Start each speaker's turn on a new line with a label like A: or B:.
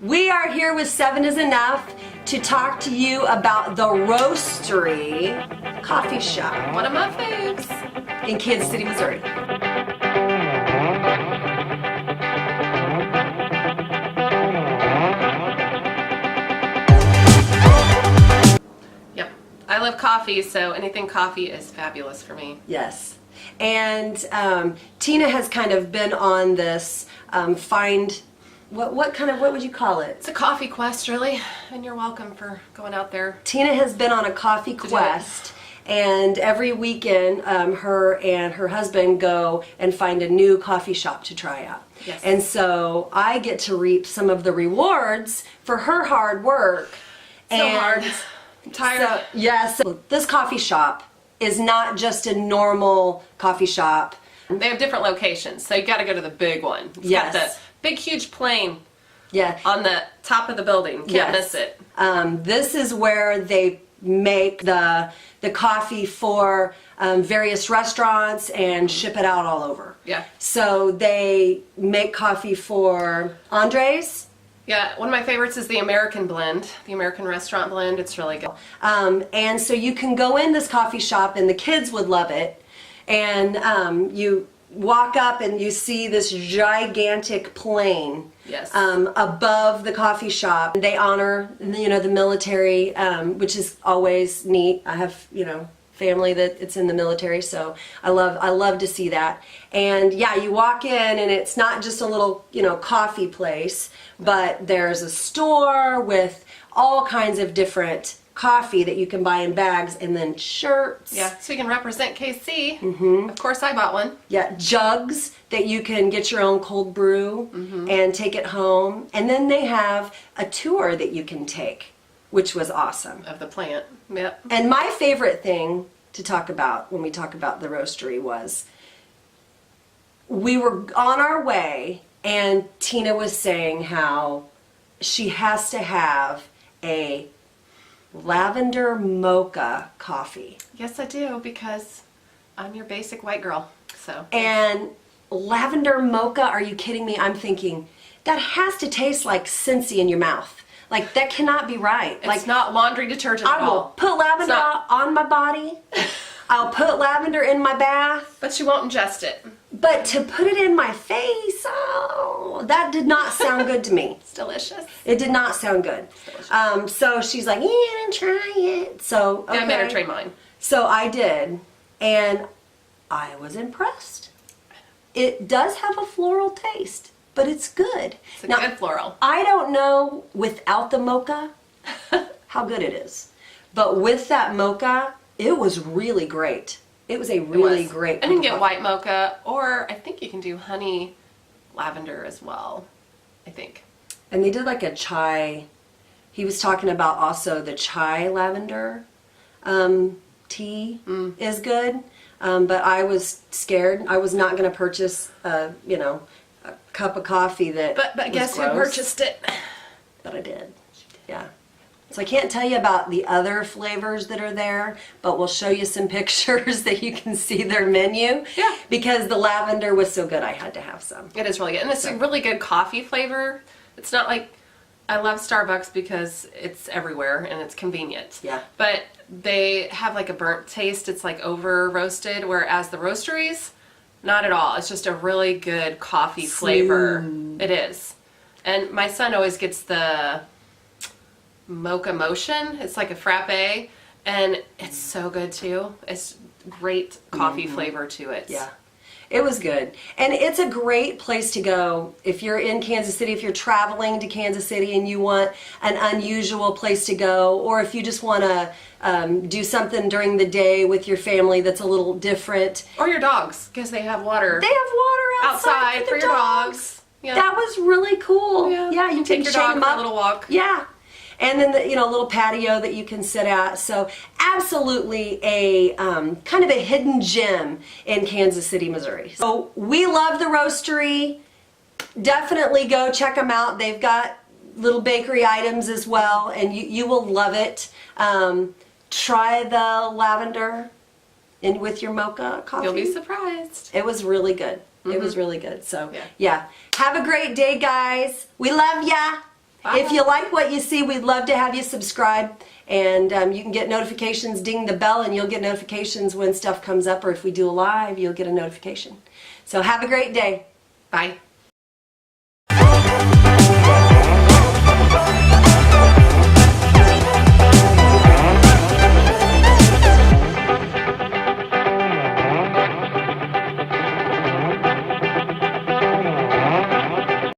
A: We are here with 7 is Enough to talk to you about the Roasterie Coffee Shop.
B: One of my faves.
A: In Kansas City, Missouri.
B: Yep. I love coffee, so anything coffee is fabulous for me.
A: Yes. And Tina has kind of been on this what would you call it?
B: It's a coffee quest, really, and you're welcome for going out there.
A: Tina has been on a coffee quest, and every weekend her and her husband go and find a new coffee shop to try out.
B: Yes.
A: And so I get to reap some of the rewards for her hard work.
B: So hard. I'm tired.
A: So, yes, so this coffee shop is not just a normal coffee shop.
B: They have different locations, so you got to go to the big one. It's
A: Yes.
B: got the big, huge plane
A: Yeah.
B: on the top of the building. Can't miss it.
A: This is where they make the coffee for various restaurants and ship it out all over.
B: Yeah.
A: So they make coffee for Andres.
B: Yeah, one of my favorites is the American blend, the American restaurant blend. It's really good.
A: And so you can go in this coffee shop, and the kids would love it. And you walk up and you see this gigantic plane.
B: Yes.
A: Above the coffee shop. They honor, the military, which is always neat. I have, family that it's in the military, so I love to see that. And yeah, you walk in and it's not just a little, coffee place, but there's a store with all kinds of different coffee that you can buy in bags, and then shirts.
B: Yeah, so you can represent KC. Mm-hmm. Of course, I bought one.
A: Yeah, jugs that you can get your own cold brew and take it home. And then they have a tour that you can take, which was awesome.
B: Of the plant. Yep.
A: And my favorite thing to talk about when we talk about the roastery was we were on our way, and Tina was saying how she has to have a lavender mocha coffee.
B: Yes, I do, because I'm your basic white girl. So.
A: And lavender mocha, are you kidding me? I'm thinking, that has to taste like Scentsy in your mouth. Like, that cannot be right.
B: It's not laundry detergent at
A: I will
B: all.
A: put lavender on my body. I'll put lavender in my bath.
B: But you won't ingest it.
A: But to put it in my face, that did not sound good to me.
B: It's delicious.
A: It did not sound good. So she's like, yeah, try it. So, okay.
B: Yeah, I made her try mine.
A: So I did, and I was impressed. It does have a floral taste, but it's good.
B: It's a good floral.
A: I don't know without the mocha how good it is, but with that mocha, it was really great. It was a really great.
B: And you can get white mocha, or I think you can do honey lavender as well, I think.
A: And they did like a chai. He was talking about also the chai lavender tea is good. But I was scared. I was not going to purchase, a cup of coffee that
B: But guess who purchased it?
A: But I did. Yeah. So I can't tell you about the other flavors that are there, but we'll show you some pictures that you can see their menu.
B: Yeah.
A: Because the lavender was so good, I had to have some.
B: It is really good. And it's a really good coffee flavor. It's not like, I love Starbucks because it's everywhere and it's convenient.
A: Yeah.
B: But they have like a burnt taste. It's like over roasted, whereas the roasteries, not at all. It's just a really good coffee flavor. It is. And my son always gets the Mocha Motion. It's like a frappe, and it's so good too. It's great coffee flavor to it.
A: Yeah. It was good. And it's a great place to go if you're in Kansas City, if you're traveling to Kansas City and you want an unusual place to go, or if you just want to do something during the day with your family that's a little different.
B: Or your dogs, because they have water.
A: They have water outside
B: for your dogs. Yeah.
A: That was really cool.
B: Yeah,
A: you
B: take
A: can
B: your dog
A: them
B: for
A: up.
B: a little walk.
A: Yeah. And then the little patio that you can sit at. So absolutely a kind of a hidden gem in Kansas City, Missouri. So we love the Roasterie. Definitely go check them out. They've got little bakery items as well, and you will love it. Try the lavender with your mocha coffee.
B: You'll be surprised.
A: It was really good. It was really good. So yeah. Have a great day, guys. We love ya.
B: Bye.
A: If you like what you see, we'd love to have you subscribe. And you can get notifications, ding the bell, and you'll get notifications when stuff comes up. Or if we do a live, you'll get a notification. So have a great day.
B: Bye.